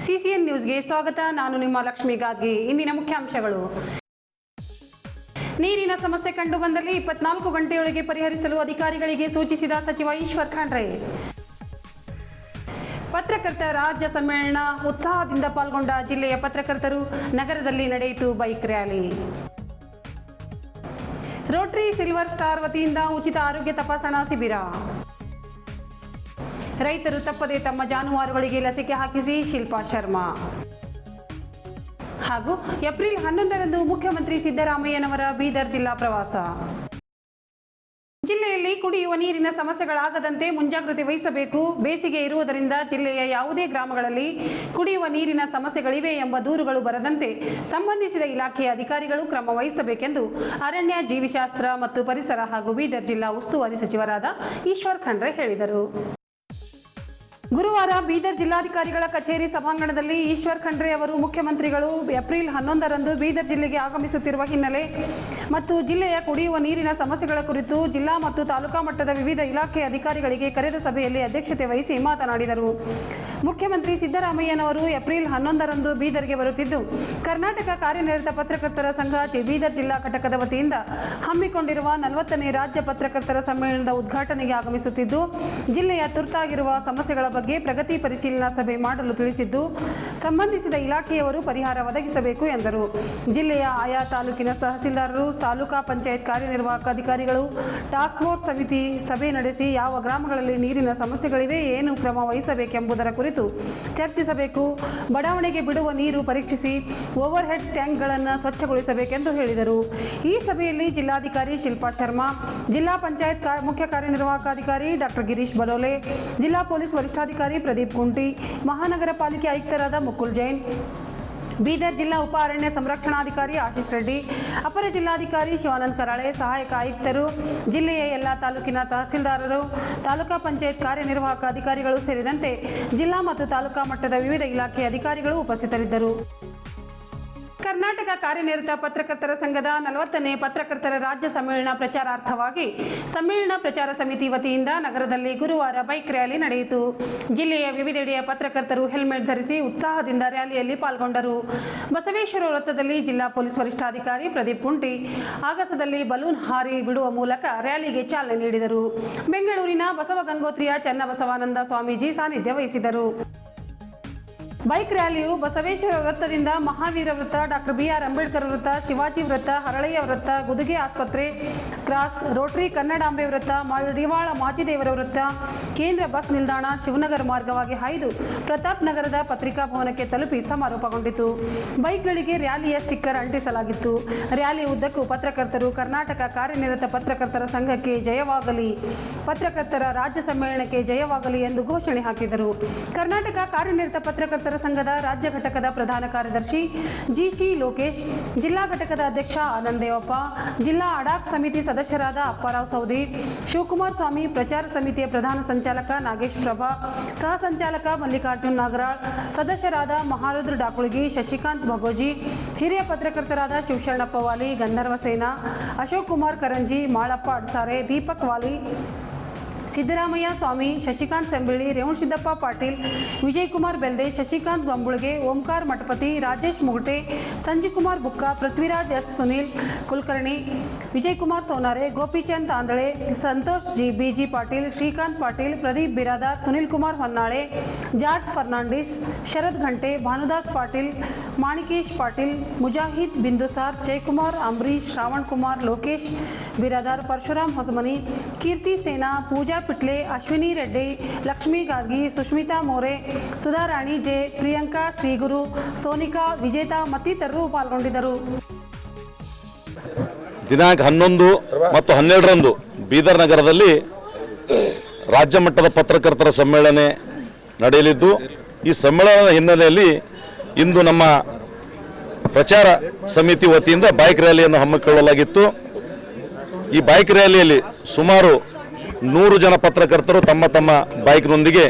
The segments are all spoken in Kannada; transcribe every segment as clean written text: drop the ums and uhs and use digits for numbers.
ಸಿಸಿಎನ್ ನ್ಯೂಸ್ಗೆ ಸ್ವಾಗತ. ನಾನು ನಿಮ್ಮ ಲಕ್ಷ್ಮಿ ಗಾದ್ಗೆ. ಇಂದಿನ ಮುಖ್ಯಾಂಶಗಳು: ನೀರಿನ ಸಮಸ್ಯೆ ಕಂಡು ಬಂದಲ್ಲಿ 24 ಗಂಟೆಯೊಳಗೆ ಪರಿಹರಿಸಲು ಅಧಿಕಾರಿಗಳಿಗೆ ಸೂಚಿಸಿದ ಸಚಿವ ಈಶ್ವರ್ ಖಂಡ್ರೆ. ಪತ್ರಕರ್ತರ ರಾಜ್ಯ ಸಮ್ಮೇಳನ ಉತ್ಸಾಹದಿಂದ ಪಾಲ್ಗೊಂಡ ಜಿಲ್ಲೆಯ ಪತ್ರಕರ್ತರು. ನಗರದಲ್ಲಿ ನಡೆಯಿತು bike rally. Rotary silver star ವತಿಯಿಂದ ಉಚಿತ ಆರೋಗ್ಯ ತಪಾಸಣಾ ಶಿಬಿರ. ರೈತರು ತಪ್ಪದೆ ತಮ್ಮ ಜಾನುವಾರುಗಳಿಗೆ ಲಸಿಕೆ ಹಾಕಿಸಿ, ಶಿಲ್ಪಾ ಶರ್ಮಾ. ಹಾಗೂ ಏಪ್ರಿಲ್ 11ರಂದು ಮುಖ್ಯಮಂತ್ರಿ ಸಿದ್ದರಾಮಯ್ಯನವರ ಬೀದರ್ ಜಿಲ್ಲಾ ಪ್ರವಾಸ. ಜಿಲ್ಲೆಯಲ್ಲಿ ಕುಡಿಯುವ ನೀರಿನ ಸಮಸ್ಯೆಗಳಾಗದಂತೆ ಮುಂಜಾಗ್ರತೆ ವಹಿಸಬೇಕು. ಬೇಸಿಗೆ ಇರುವುದರಿಂದ ಜಿಲ್ಲೆಯ ಯಾವುದೇ ಗ್ರಾಮಗಳಲ್ಲಿ ಕುಡಿಯುವ ನೀರಿನ ಸಮಸ್ಯೆಗಳಿವೆ ಎಂಬ ದೂರುಗಳು ಬರದಂತೆ ಸಂಬಂಧಿಸಿದ ಇಲಾಖೆಯ ಅಧಿಕಾರಿಗಳು ಕ್ರಮ ವಹಿಸಬೇಕೆಂದು ಅರಣ್ಯ, ಜೀವಿಶಾಸ್ತ್ರ ಮತ್ತು ಪರಿಸರ ಹಾಗೂ ಬೀದರ್ ಜಿಲ್ಲಾ ಉಸ್ತುವಾರಿ ಸಚಿವರಾದ ಈಶ್ವರ್ ಖಂಡ್ರೆ ಹೇಳಿದರು. ಗುರುವಾರ ಬೀದರ್ ಜಿಲ್ಲಾಧಿಕಾರಿಗಳ ಕಚೇರಿ ಸಭಾಂಗಣದಲ್ಲಿ ಈಶ್ವರ್ ಖಂಡ್ರೆ ಅವರು ಮುಖ್ಯಮಂತ್ರಿಗಳು ಏಪ್ರಿಲ್ 11ರಂದು ಬೀದರ್ ಜಿಲ್ಲೆಗೆ ಆಗಮಿಸುತ್ತಿರುವ ಹಿನ್ನೆಲೆ ಮತ್ತು ಜಿಲ್ಲೆಯ ಕುಡಿಯುವ ನೀರಿನ ಸಮಸ್ಯೆಗಳ ಕುರಿತು ಜಿಲ್ಲಾ ಮತ್ತು ತಾಲೂಕಾ ಮಟ್ಟದ ವಿವಿಧ ಇಲಾಖೆ ಅಧಿಕಾರಿಗಳಿಗೆ ಕರೆದ ಸಭೆಯಲ್ಲಿ ಅಧ್ಯಕ್ಷತೆ ವಹಿಸಿ ಮಾತನಾಡಿದರು. ಮುಖ್ಯಮಂತ್ರಿ ಸಿದ್ದರಾಮಯ್ಯನವರು ಏಪ್ರಿಲ್ 11ರಂದು ಬೀದರ್ಗೆ ಬರುತ್ತಿದ್ದು, ಕರ್ನಾಟಕ ಕಾರ್ಯನಿರತ ಪತ್ರಕರ್ತರ ಸಂಘ ಬೀದರ್ ಜಿಲ್ಲಾ ಘಟಕದ ವತಿಯಿಂದ ಹಮ್ಮಿಕೊಂಡಿರುವ 40ನೇ ರಾಜ್ಯ ಪತ್ರಕರ್ತರ ಸಮ್ಮೇಳನದ ಉದ್ಘಾಟನೆಗೆ ಆಗಮಿಸುತ್ತಿದ್ದು, ಜಿಲ್ಲೆಯ ತುರ್ತಾಗಿರುವ ಸಮಸ್ಯೆಗಳ ಬಗ್ಗೆ ಪ್ರಗತಿ ಪರಿಶೀಲನಾ ಸಭೆ ಮಾಡಲು ತಿಳಿಸಿದ್ದು, ಸಂಬಂಧಿಸಿದ ಇಲಾಖೆಯವರು ಪರಿಹಾರ ಒದಗಿಸಬೇಕು ಎಂದರು. ಜಿಲ್ಲೆಯ ಆಯಾ ತಾಲೂಕಿನ ತಹಸೀಲ್ದಾರರು, ತಾಲೂಕಾ ಪಂಚಾಯತ್ ಕಾರ್ಯನಿರ್ವಾಹಕ ಅಧಿಕಾರಿಗಳು ಟಾಸ್ಕ್ ಫೋರ್ಸ್ ಸಮಿತಿ ಸಭೆ ನಡೆಸಿ ಯಾವ ಗ್ರಾಮಗಳಲ್ಲಿ ನೀರಿನ ಸಮಸ್ಯೆಗಳಿವೆ, ಏನು ಕ್ರಮ ವಹಿಸಬೇಕೆಂಬುದರ ಕುರಿತು ಚರ್ಚಿಸಬೇಕು. ಬಡಾವಣೆಗೆ ಬಿಡುವ ನೀರು ಪರೀಕ್ಷಿಸಿ ಓವರ್ ಹೆಡ್ ಟ್ಯಾಂಕ್ಗಳನ್ನು ಸ್ವಚ್ಛಗೊಳಿಸಬೇಕೆಂದು ಹೇಳಿದರು. ಈ ಸಭೆಯಲ್ಲಿ ಜಿಲ್ಲಾಧಿಕಾರಿ ಶಿಲ್ಪಾ ಶರ್ಮಾ, ಜಿಲ್ಲಾ ಪಂಚಾಯತ್ ಮುಖ್ಯ ಕಾರ್ಯನಿರ್ವಾಹಕ ಅಧಿಕಾರಿ ಡಾಕ್ಟರ್ ಗಿರೀಶ್ ಬಲೋಲೆ, ಜಿಲ್ಲಾ ಪೊಲೀಸ್ ವರಿಷ್ಠಾಧಿಕಾರಿ ಪ್ರದೀಪ್ ಕುಂಟಿ, ಮಹಾನಗರ ಪಾಲಿಕೆ ಆಯುಕ್ತರಾದ ಮುಕುಲ್ ಜೈನ್, ಬೀದರ್ ಜಿಲ್ಲಾ ಉಪ ಅರಣ್ಯ ಸಂರಕ್ಷಣಾಧಿಕಾರಿ ಆಶೀಶ್ ರೆಡ್ಡಿ, ಅಪರ ಜಿಲ್ಲಾಧಿಕಾರಿ ಶಿವಾನಂದ್ ಕರಾಳೆ, ಸಹಾಯಕ ಆಯುಕ್ತರು, ಜಿಲ್ಲೆಯ ಎಲ್ಲ ತಾಲೂಕಿನ ತಹಸೀಲ್ದಾರರು, ತಾಲೂಕಾ ಪಂಚಾಯತ್ ಕಾರ್ಯನಿರ್ವಾಹಕ ಅಧಿಕಾರಿಗಳು ಸೇರಿದಂತೆ ಜಿಲ್ಲಾ ಮತ್ತು ತಾಲೂಕಾ ಮಟ್ಟದ ವಿವಿಧ ಇಲಾಖೆ ಅಧಿಕಾರಿಗಳು ಉಪಸ್ಥಿತರಿದ್ದರು. ಕರ್ನಾಟಕ ಕಾರ್ಯನಿರತ ಪತ್ರಕರ್ತರ ಸಂಘದ 40ನೇ ಪತ್ರಕರ್ತರ ರಾಜ್ಯ ಸಮ್ಮೇಳನ ಪ್ರಚಾರಾರ್ಥವಾಗಿ ಸಮ್ಮೇಳನ ಪ್ರಚಾರ ಸಮಿತಿ ವತಿಯಿಂದ ನಗರದಲ್ಲಿ ಗುರುವಾರ ಬೈಕ್ ರ್ಯಾಲಿ ನಡೆಯಿತು. ಜಿಲ್ಲೆಯ ವಿವಿಧೆಡೆಯ ಪತ್ರಕರ್ತರು ಹೆಲ್ಮೆಟ್ ಧರಿಸಿ ಉತ್ಸಾಹದಿಂದ ರ್ಯಾಲಿಯಲ್ಲಿ ಪಾಲ್ಗೊಂಡರು. ಬಸವೇಶ್ವರ ವೃತ್ತದಲ್ಲಿ ಜಿಲ್ಲಾ ಪೊಲೀಸ್ ವರಿಷ್ಠಾಧಿಕಾರಿ ಪ್ರದೀಪ್ ಕುಂಟಿ ಆಗಸದಲ್ಲಿ ಬಲೂನ್ ಹಾರಿ ಬಿಡುವ ಮೂಲಕ ರ್ಯಾಲಿಗೆ ಚಾಲನೆ ನೀಡಿದರು. ಬೆಂಗಳೂರಿನ ಬಸವಗಂಗೋತ್ರಿಯ ಚನ್ನಬಸವಾನಂದ ಸ್ವಾಮೀಜಿ ಸಾನ್ನಿಧ್ಯ ವಹಿಸಿದರು. ಬೈಕ್ ರ್ಯಾಲಿಯು ಬಸವೇಶ್ವರ ವೃತ್ತದಿಂದ ಮಹಾವೀರ ವೃತ್ತ, ಡಾಕ್ಟರ್ BR ಅಂಬೇಡ್ಕರ್ ವೃತ್ತ, ಶಿವಾಜಿ ವೃತ್ತ, ಹರಳಯ್ಯ ವೃತ್ತ, ಗುದುಗೆ ಆಸ್ಪತ್ರೆ ಕ್ರಾಸ್, ರೋಟರಿ ಕನ್ನಡಾಂಬೆ ವೃತ್ತ, ಮಡಿವಾಳ ಮಾಚಿದೇವರ ವೃತ್ತ, ಕೇಂದ್ರ ಬಸ್ ನಿಲ್ದಾಣ, ಶಿವನಗರ ಮಾರ್ಗವಾಗಿ ಹಾಯ್ದು ಪ್ರತಾಪ್ ನಗರದ ಪತ್ರಿಕಾ ಭವನಕ್ಕೆ ತಲುಪಿ ಸಮಾರೋಪಗೊಂಡಿತು. ಬೈಕ್ಗಳಿಗೆ ರ್ಯಾಲಿಯ ಸ್ಟಿಕ್ಕರ್ ಅಂಟಿಸಲಾಗಿತ್ತು. ರ್ಯಾಲಿ ಉದ್ದಕ್ಕೂ ಪತ್ರಕರ್ತರು ಕರ್ನಾಟಕ ಕಾರ್ಯನಿರತ ಪತ್ರಕರ್ತರ ಸಂಘಕ್ಕೆ ಜಯವಾಗಲಿ, ಪತ್ರಕರ್ತರ ರಾಜ್ಯ ಸಮ್ಮೇಳನಕ್ಕೆ ಜಯವಾಗಲಿ ಎಂದು ಘೋಷಣೆ ಹಾಕಿದರು. ಕರ್ನಾಟಕ ಕಾರ್ಯನಿರತ ಪತ್ರಕರ್ತರ ಸಂಘದ ರಾಜ್ಯ ಘಟಕದ ಪ್ರಧಾನ ಕಾರ್ಯದರ್ಶಿ GC ಲೋಕೇಶ್, ಜಿಲ್ಲಾ ಘಟಕದ ಅಧ್ಯಕ್ಷ ಆನಂದ್ ದೇವಪ್ಪ, ಜಿಲ್ಲಾ ಅಡಾಕ್ ಸಮಿತಿ ಸದಸ್ಯರಾದ ಅಪ್ಪಾರಾವ್ ಸೌದಿ, ಶಿವಕುಮಾರ್ ಸ್ವಾಮಿ, ಪ್ರಚಾರ ಸಮಿತಿಯ ಪ್ರಧಾನ ಸಂಚಾಲಕ ನಾಗೇಶ್ ಪ್ರಭಾ, ಸಹ ಸಂಚಾಲಕ ಮಲ್ಲಿಕಾರ್ಜುನ್ ನಾಗರಾಳ್, ಸದಸ್ಯರಾದ ಮಹಾರುದ್ರ ಡಾಕುಳಗಿ, ಶಶಿಕಾಂತ್ ಭಗೋಜಿ, ಹಿರಿಯ ಪತ್ರಕರ್ತರಾದ ಶಿವಶರಣಪ್ಪ ವಾಲಿ, ಗಂಧರ್ವ ಸೇನಾ, ಅಶೋಕ್ ಕುಮಾರ್ ಕರಂಜಿ, ಮಾಳಪ್ಪ ಅಡ್ಸಾರೆ, ದೀಪಕ್ ವಾಲಿ, ಸಿದ್ದರಾಮಯ್ಯ ಸ್ವಾಮಿ, ಶಶಿಕಾಂತ್ ಸೆಂಬಿಳಿ, ರೇವಣಸಿದ್ದಪ್ಪ ಪಾಟೀಲ್, ವಿಜಯಕುಮಾರ್ ಬೆಲ್ದೆ, ಶಶಿಕಾಂತ್ ಬಂಬುಳ್ಗೆ, ಓಂಕಾರ ಮಠಪತಿ, ರಾಜೇಶ್ ಮುಗಟೆ, ಸಂಜೀವ್ಕುಮಾರ್ ಬುಕ್ಕ, ಪೃಥ್ವಿರಾಜ್ ಎಸ್ ಸುನೀಲ್ ಕುಲಕರ್ಣಿ, ವಿಜಯಕುಮಾರ್ ಸೋನಾರೆ, ಗೋಪಿಚಂದ್ ತಾಂದಳೆ, ಸಂತೋಷ್ BG ಪಾಟೀಲ್, ಶ್ರೀಕಾಂತ್ ಪಾಟೀಲ್, ಪ್ರದೀಪ್ ಬಿರಾದಾರ್, ಸುನಿಲ್ ಕುಮಾರ್ ಹೊನ್ನಾಳೆ, ಜಾರ್ಜ್ ಫರ್ನಾಂಡಿಸ್, ಶರದ್ ಘಂಟೆ, ಭಾನುದಾಸ್ ಪಾಟೀಲ್, ಮಾಣಿಕೇಶ್ ಪಾಟೀಲ್, ಮುಜಾಹಿದ್ ಬಿಂದುಸಾರ್, ಜಯಕುಮಾರ್, ಅಂಬರೀಶ್, ಶ್ರಾವಣ್ ಕುಮಾರ್, ಲೋಕೇಶ್ ಬಿರಾದಾರ್, ಪರಶುರಾಮ್ ಹೊಸಮನಿ, ಕೀರ್ತಿ ಸೇನಾ, ಪೂಜಾ ಪಿಟ್ಲೆ, ಅಶ್ವಿನಿ ರೆಡ್ಡಿ, ಲಕ್ಷ್ಮೀ ಗಾರ್ಗಿ, ಸುಷ್ಮಿತಾ ಮೋರೆ, ಸುಧಾರಾಣಿ ಜೆ, ಪ್ರಿಯಾಂಕಾ ಶ್ರೀಗುರು, ಸೋನಿಕಾ ವಿಜೇತಾ ಮತ್ತಿತರರು ಪಾಲ್ಗೊಂಡಿದ್ದರು. ದಿನಾಂಕ 11 ಮತ್ತು 12ರಂದು ಬೀದರ್ ನಗರದಲ್ಲಿ ರಾಜ್ಯ ಮಟ್ಟದ ಪತ್ರಕರ್ತರ ಸಮ್ಮೇಳನ ನಡೆಯಲಿದ್ದು, ಈ ಸಮ್ಮೇಳನದ ಹಿನ್ನೆಲೆಯಲ್ಲಿ ಇಂದು ನಮ್ಮ ಪ್ರಚಾರ ಸಮಿತಿ ವತಿಯಿಂದ ಬೈಕ್ ರ್ಯಾಲಿಯನ್ನು ಹಮ್ಮಿಕೊಳ್ಳಲಾಗಿತ್ತು. ಈ ಬೈಕ್ ರ್ಯಾಲಿಯಲ್ಲಿ ಸುಮಾರು 100 ಜನ ಪತ್ರಕರ್ತರು ತಮ್ಮ ತಮ್ಮ ಬೈಕ್ನೊಂದಿಗೆ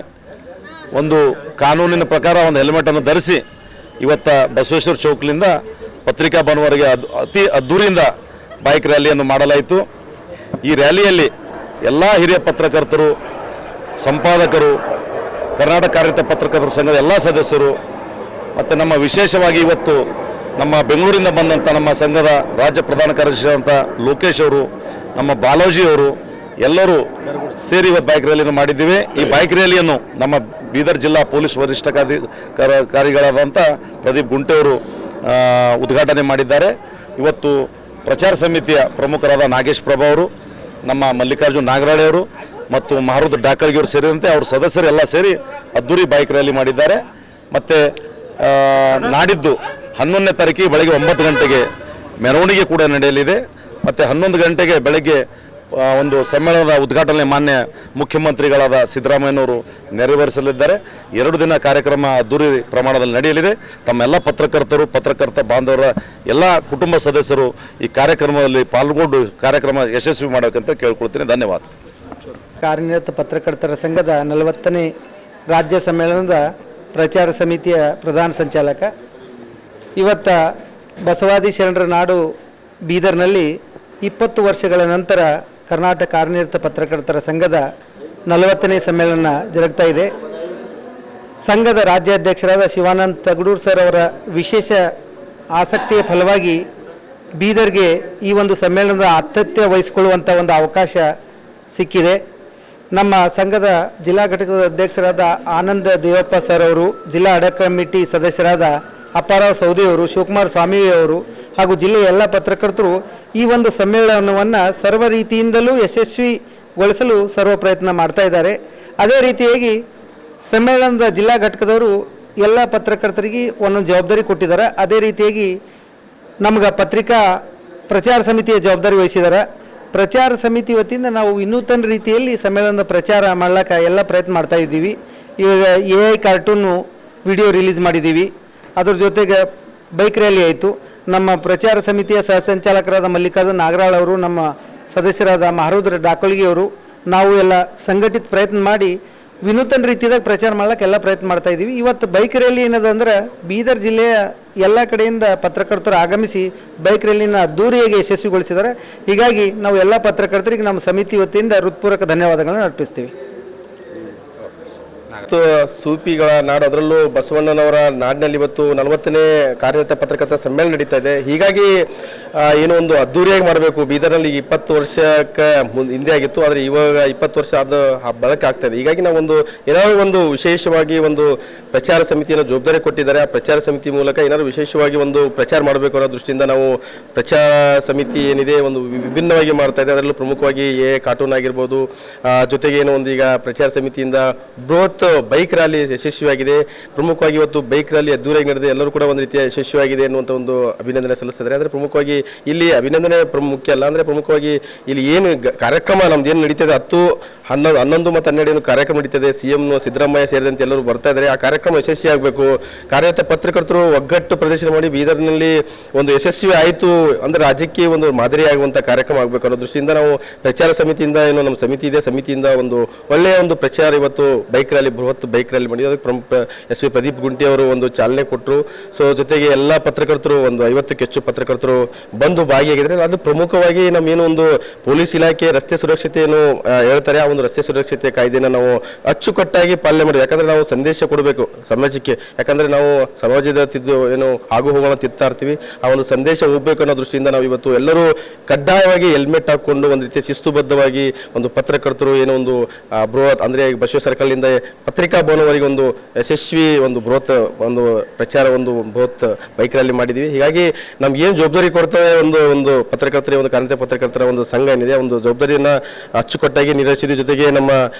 ಒಂದು ಕಾನೂನಿನ ಪ್ರಕಾರ ಒಂದು ಹೆಲ್ಮೆಟನ್ನು ಧರಿಸಿ ಇವತ್ತು ಬಸವೇಶ್ವರ ಚೌಕ್ಲಿಂದ ಪತ್ರಿಕಾ ಭವನವರೆಗೆ ಅತಿ ಅದ್ದೂರಿಯಿಂದ ಬೈಕ್ ರ್ಯಾಲಿಯನ್ನು ಮಾಡಲಾಯಿತು. ಈ ರ್ಯಾಲಿಯಲ್ಲಿ ಎಲ್ಲ ಹಿರಿಯ ಪತ್ರಕರ್ತರು, ಸಂಪಾದಕರು, ಕರ್ನಾಟಕ ಕಾರ್ಯನಿರತ ಪತ್ರಕರ್ತರ ಸಂಘದ ಎಲ್ಲ ಸದಸ್ಯರು ಮತ್ತು ನಮ್ಮ ವಿಶೇಷವಾಗಿ ಇವತ್ತು ನಮ್ಮ ಬೆಂಗಳೂರಿಂದ ಬಂದಂಥ ನಮ್ಮ ಸಂಘದ ರಾಜ್ಯ ಪ್ರಧಾನ ಕಾರ್ಯದರ್ಶಿಯಾದಂಥ ಲೋಕೇಶ್ ಅವರು, ನಮ್ಮ ಬಾಲಾಜಿ ಅವರು ಎಲ್ಲರೂ ಸೇರಿ ಇವತ್ತು ಬೈಕ್ ರ್ಯಾಲಿಯನ್ನು ಮಾಡಿದ್ದೀವಿ. ಈ ಬೈಕ್ ರ್ಯಾಲಿಯನ್ನು ನಮ್ಮ ಬೀದರ್ ಜಿಲ್ಲಾ ಪೊಲೀಸ್ ವರಿಷ್ಠಾಧಿಕಾರಿಗಳಾದಂಥ ಪ್ರದೀಪ್ ಗುಂಟೆ ಅವರು ಉದ್ಘಾಟನೆ ಮಾಡಿದ್ದಾರೆ. ಇವತ್ತು ಪ್ರಚಾರ ಸಮಿತಿಯ ಪ್ರಮುಖರಾದ ನಾಗೇಶ್ ಪ್ರಭಾ ಅವರು, ನಮ್ಮ ಮಲ್ಲಿಕಾರ್ಜುನ್ ನಾಗರಾಳೆ ಅವರು ಮತ್ತು ಮಹಾರುದ್ ಡಾಕಳ್ಗಿ ಅವರು ಸೇರಿದಂತೆ ಅವ್ರ ಸದಸ್ಯರೆಲ್ಲ ಸೇರಿ ಅದ್ದೂರಿ ಬೈಕ್ ರ್ಯಾಲಿ ಮಾಡಿದ್ದಾರೆ. ಮತ್ತು ನಾಡಿದ್ದು 11ನೇ ತಾರೀಕಿಗೆ ಬೆಳಗ್ಗೆ 9 ಗಂಟೆಗೆ ಮೆರವಣಿಗೆ ಕೂಡ ನಡೆಯಲಿದೆ. ಮತ್ತು 11 ಗಂಟೆಗೆ ಬೆಳಗ್ಗೆ ಒಂದು ಸಮ್ಮೇಳನದ ಉದ್ಘಾಟನೆ ಮಾನ್ಯ ಮುಖ್ಯಮಂತ್ರಿಗಳಾದ ಸಿದ್ದರಾಮಯ್ಯನವರು ನೆರವೇರಿಸಲಿದ್ದಾರೆ. 2 ದಿನ ಕಾರ್ಯಕ್ರಮ ಅದ್ದೂರಿ ಪ್ರಮಾಣದಲ್ಲಿ ನಡೆಯಲಿದೆ. ತಮ್ಮೆಲ್ಲ ಪತ್ರಕರ್ತ ಬಾಂಧವರ ಎಲ್ಲ ಕುಟುಂಬ ಸದಸ್ಯರು ಈ ಕಾರ್ಯಕ್ರಮದಲ್ಲಿ ಪಾಲ್ಗೊಂಡು ಕಾರ್ಯಕ್ರಮ ಯಶಸ್ವಿ ಮಾಡಬೇಕಂತ ಕೇಳ್ಕೊಳ್ತೀನಿ. ಧನ್ಯವಾದ. ಕಾರ್ಯನಿರತ ಪತ್ರಕರ್ತರ ಸಂಘದ 40ನೇ ರಾಜ್ಯ ಸಮ್ಮೇಳನದ ಪ್ರಚಾರ ಸಮಿತಿಯ ಪ್ರಧಾನ ಸಂಚಾಲಕ. ಇವತ್ತು ಬಸವಾದಿ ಶರಣರ ನಾಡು ಬೀದರ್ನಲ್ಲಿ 20 ವರ್ಷಗಳ ನಂತರ ಕರ್ನಾಟಕ ಕಾರ್ಯನಿರತ ಪತ್ರಕರ್ತರ ಸಂಘದ 40ನೇ ಸಮ್ಮೇಳನ ಜರುಗ್ತಾ ಇದೆ. ಸಂಘದ ರಾಜ್ಯಾಧ್ಯಕ್ಷರಾದ ಶಿವಾನಂದ್ ತಗಡೂರ್ ಸರ್ ಅವರ ವಿಶೇಷ ಆಸಕ್ತಿಯ ಫಲವಾಗಿ ಬೀದರ್ಗೆ ಈ ಒಂದು ಸಮ್ಮೇಳನದ ಆತಿಥ್ಯ ವಹಿಸಿಕೊಳ್ಳುವಂಥ ಒಂದು ಅವಕಾಶ ಸಿಕ್ಕಿದೆ. ನಮ್ಮ ಸಂಘದ ಜಿಲ್ಲಾ ಘಟಕದ ಅಧ್ಯಕ್ಷರಾದ ಆನಂದ ದೇವಪ್ಪ ಸರ್ ಅವರು, ಜಿಲ್ಲಾ ಅಡ ಕಮಿಟಿ ಸದಸ್ಯರಾದ ಅಪ್ಪಾರಾವ್ ಸೌದಿ ಅವರು, ಶಿವಕುಮಾರ್ ಸ್ವಾಮಿ ಅವರು ಹಾಗೂ ಜಿಲ್ಲೆಯ ಎಲ್ಲ ಪತ್ರಕರ್ತರು ಈ ಒಂದು ಸಮ್ಮೇಳನವನ್ನು ಸರ್ವ ರೀತಿಯಿಂದಲೂ ಯಶಸ್ವಿಗೊಳಿಸಲು ಸರ್ವ ಪ್ರಯತ್ನ ಮಾಡ್ತಾ ಇದ್ದಾರೆ. ಅದೇ ರೀತಿಯಾಗಿ ಸಮ್ಮೇಳನದ ಜಿಲ್ಲಾ ಘಟಕದವರು ಎಲ್ಲ ಪತ್ರಕರ್ತರಿಗೆ ಒಂದೊಂದು ಜವಾಬ್ದಾರಿ ಕೊಟ್ಟಿದ್ದಾರೆ. ಅದೇ ರೀತಿಯಾಗಿ ನಮ್ಗೆ ಪತ್ರಿಕಾ ಪ್ರಚಾರ ಸಮಿತಿಯ ಜವಾಬ್ದಾರಿ ವಹಿಸಿದ್ದಾರೆ. ಪ್ರಚಾರ ಸಮಿತಿ ವತಿಯಿಂದ ನಾವು ವಿನೂತನ ರೀತಿಯಲ್ಲಿ ಸಮ್ಮೇಳನದ ಪ್ರಚಾರ ಮಾಡ್ಲಿಕ್ಕೆ ಎಲ್ಲ ಪ್ರಯತ್ನ ಮಾಡ್ತಾ ಇದ್ದೀವಿ. ಇವಾಗ AI ಕಾರ್ಟೂನು ವಿಡಿಯೋ ರಿಲೀಸ್ ಮಾಡಿದ್ದೀವಿ. ಅದ್ರ ಜೊತೆಗೆ ಬೈಕ್ ರ್ಯಾಲಿ ಆಯಿತು. ನಮ್ಮ ಪ್ರಚಾರ ಸಮಿತಿಯ ಸಹ ಸಂಚಾಲಕರಾದ ಮಲ್ಲಿಕಾರ್ಜುನ್ ನಾಗರಾಳ್ ಅವರು, ನಮ್ಮ ಸದಸ್ಯರಾದ ಮಹಾರುದ್ರ ಡಾಕಳ್ಗಿ ಅವರು, ನಾವು ಎಲ್ಲ ಸಂಘಟಿತ ಪ್ರಯತ್ನ ಮಾಡಿ ವಿನೂತನ ರೀತಿಯಾಗಿ ಪ್ರಚಾರ ಮಾಡ್ಲಿಕ್ಕೆ ಎಲ್ಲ ಪ್ರಯತ್ನ ಮಾಡ್ತಾ ಇದ್ದೀವಿ. ಇವತ್ತು ಬೈಕ್ ರ್ಯಾಲಿ ಏನದಂದ್ರೆ ಬೀದರ್ ಜಿಲ್ಲೆಯ ಎಲ್ಲ ಕಡೆಯಿಂದ ಪತ್ರಕರ್ತರು ಆಗಮಿಸಿ ಬೈಕ್ ರ್ಯಾಲಿನ ಅದ್ದೂರಿಯಾಗಿ ಯಶಸ್ವಿಗೊಳಿಸಿದ್ದಾರೆ. ಹೀಗಾಗಿ ನಾವು ಎಲ್ಲ ಪತ್ರಕರ್ತರಿಗೆ ನಮ್ಮ ಸಮಿತಿ ವತಿಯಿಂದ ಹೃತ್ಪೂರ್ವಕ ಧನ್ಯವಾದಗಳನ್ನು ಅರ್ಪಿಸ್ತೀವಿ. ಸೂಫಿಗಳ ನಾಡು, ಅದರಲ್ಲೂ ಬಸವಣ್ಣನವರ ನಾಡಿನಲ್ಲಿ ಇವತ್ತು 40ನೇ ಕಾರ್ಯನಿರತ ಪತ್ರಕರ್ತರ ಸಮ್ಮೇಳನ ನಡೀತಾ ಇದೆ. ಹೀಗಾಗಿ ಏನೋ ಒಂದು ಅದ್ದೂರಿಯಾಗಿ ಮಾಡಬೇಕು. ಬೀದರ್ನಲ್ಲಿ 20 ವರ್ಷಕ್ಕೆ ಹಿಂದೆ ಆಗಿತ್ತು, ಆದರೆ ಇವಾಗ 20 ವರ್ಷ ಆದ ಬಳಕೆ ಆಗ್ತಾ ಇದೆ. ಹೀಗಾಗಿ ನಾವು ಏನಾದರೂ ಒಂದು ವಿಶೇಷವಾಗಿ ಒಂದು ಪ್ರಚಾರ ಸಮಿತಿಯನ್ನು ಜವಾಬ್ದಾರಿ ಕೊಟ್ಟಿದ್ದಾರೆ. ಆ ಪ್ರಚಾರ ಸಮಿತಿ ಮೂಲಕ ಏನಾದರೂ ವಿಶೇಷವಾಗಿ ಒಂದು ಪ್ರಚಾರ ಮಾಡಬೇಕು ಅನ್ನೋ ದೃಷ್ಟಿಯಿಂದ ನಾವು ಪ್ರಚಾರ ಸಮಿತಿ ಏನಿದೆ ಒಂದು ವಿಭಿನ್ನವಾಗಿ ಮಾಡ್ತಾ ಇದೆ. ಅದರಲ್ಲೂ ಪ್ರಮುಖವಾಗಿ ಕಾರ್ಟೂನ್ ಆಗಿರ್ಬೋದು, ಜೊತೆಗೆ ಏನೋ ಒಂದು ಈಗ ಪ್ರಚಾರ ಸಮಿತಿಯಿಂದ ಬೃಹತ್ ಬೈಕ್ ರ್ಯಾಲಿ ಯಶಸ್ವಿಯಾಗಿದೆ. ಪ್ರಮುಖವಾಗಿ ಇವತ್ತು ಬೈಕ್ ರ್ಯಾಲಿ ಅದ್ದೂರಿಯಾಗಿ ನಡೆದಿದೆ. ಎಲ್ಲರೂ ಕೂಡ ಒಂದು ರೀತಿಯ ಯಶಸ್ವಿಯಾಗಿದೆ ಅನ್ನುವಂಥ ಒಂದು ಅಭಿನಂದನೆ ಸಲ್ಲಿಸಿದ್ದಾರೆ. ಅಂದರೆ ಪ್ರಮುಖವಾಗಿ ಇಲ್ಲಿ ಅಭಿನಂದನೆ ಮುಖ್ಯ ಅಲ್ಲ, ಅಂದರೆ ಪ್ರಮುಖವಾಗಿ ಇಲ್ಲಿ ಏನು ಕಾರ್ಯಕ್ರಮ ನಮ್ದು ಏನು ನಡೀತದೆ 10, 11 ಮತ್ತು 12 ಕಾರ್ಯಕ್ರಮ ನಡೀತದೆ. CM ಸಿದ್ದರಾಮಯ್ಯ ಸೇರಿದಂತೆ ಎಲ್ಲರೂ ಬರ್ತಾ ಇದ್ದಾರೆ. ಆ ಕಾರ್ಯಕ್ರಮ ಯಶಸ್ವಿಯಾಗಬೇಕು. ಕಾರ್ಯರತ ಪತ್ರಕರ್ತರು ಒಗ್ಗಟ್ಟು ಪ್ರದರ್ಶನ ಮಾಡಿ ಬೀದರ್ನಲ್ಲಿ ಒಂದು ಯಶಸ್ವಿ ಆಯಿತು ಅಂದರೆ ರಾಜ್ಯಕ್ಕೆ ಒಂದು ಮಾದರಿಯಾಗುವಂಥ ಕಾರ್ಯಕ್ರಮ ಆಗಬೇಕು ಅನ್ನೋ ದೃಷ್ಟಿಯಿಂದ ನಾವು ಪ್ರಚಾರ ಸಮಿತಿಯಿಂದ ಏನು ನಮ್ಮ ಸಮಿತಿ ಇದೆ, ಸಮಿತಿಯಿಂದ ಒಂದು ಒಳ್ಳೆಯ ಒಂದು ಪ್ರಚಾರ ಇವತ್ತು ಬೈಕ್ ರ್ಯಾಲಿ, ಬೃಹತ್ ಬೈಕ್ ರ್ಯಾಲಿ ಮಾಡಿದ್ದು. ಅದಕ್ಕೆ ಪ್ರಮುಖ SP ಪ್ರದೀಪ್ ಗುಂಟಿ ಅವರು ಒಂದು ಚಾಲನೆ ಕೊಟ್ಟರು. ಸೊ ಜೊತೆಗೆ ಎಲ್ಲ ಪತ್ರಕರ್ತರು ಒಂದು 50ಕ್ಕೂ ಹೆಚ್ಚು ಪತ್ರಕರ್ತರು ಬಂದು ಭಾಗಿಯಾಗಿದ್ದಾರೆ. ಅದು ಪ್ರಮುಖವಾಗಿ ನಮ್ಮೇನು ಒಂದು ಪೊಲೀಸ್ ಇಲಾಖೆ ರಸ್ತೆ ಸುರಕ್ಷತೆಯನ್ನು ಹೇಳ್ತಾರೆ, ಆ ಒಂದು ರಸ್ತೆ ಸುರಕ್ಷತೆ ಕಾಯ್ದೆಯನ್ನು ನಾವು ಅಚ್ಚುಕಟ್ಟಾಗಿ ಪಾಲನೆ ಮಾಡಿ. ಯಾಕಂದ್ರೆ ನಾವು ಸಂದೇಶ ಕೊಡಬೇಕು ಸಮಾಜಕ್ಕೆ. ಯಾಕಂದ್ರೆ ನಾವು ಸಮಾಜದ ಏನು ಆಗು ಹೋಗೋಣ ತಿರ್ತಾ ಇರ್ತೀವಿ, ಆ ಒಂದು ಸಂದೇಶ ಹೋಗ್ಬೇಕು ಅನ್ನೋ ದೃಷ್ಟಿಯಿಂದ ನಾವು ಇವತ್ತು ಎಲ್ಲರೂ ಕಡ್ಡಾಯವಾಗಿ ಹೆಲ್ಮೆಟ್ ಹಾಕೊಂಡು ಒಂದು ರೀತಿ ಶಿಸ್ತುಬದ್ಧವಾಗಿ ಒಂದು ಪತ್ರಕರ್ತರು ಏನೋ ಒಂದು ಬೃಹತ್ ಅಂದರೆ ಬಸವ ಸರ್ಕಲ್ನಿಂದ ಪತ್ರಿಕಾ ಭವನವರೆಗೆ ಒಂದು ಯಶಸ್ವಿ ಒಂದು ಬೃಹತ್ ಒಂದು ಪ್ರಚಾರ ಒಂದು ಬೃಹತ್ ಬೈಕ್ ರ್ಯಾಲಿ ಮಾಡಿದ್ದೀವಿ. ಹೀಗಾಗಿ ನಮ್ಗೆ ಏನು ಜವಾಬ್ದಾರಿ ಕೊಡ್ತೇವೆ ಒಂದು ಪತ್ರಕರ್ತರಿಗೆ, ಒಂದು ಕಾರ್ಯನಿರತ ಪತ್ರಕರ್ತರ ಒಂದು ಸಂಘ ಏನಿದೆ, ಒಂದು ಜವಾಬ್ದಾರಿಯನ್ನು ಅಚ್ಚುಕಟ್ಟಾಗಿ ನಿರ್ವಹಿಸಿದ್ವಿ. ಜೊತೆಗೆ ನಮ್ಮ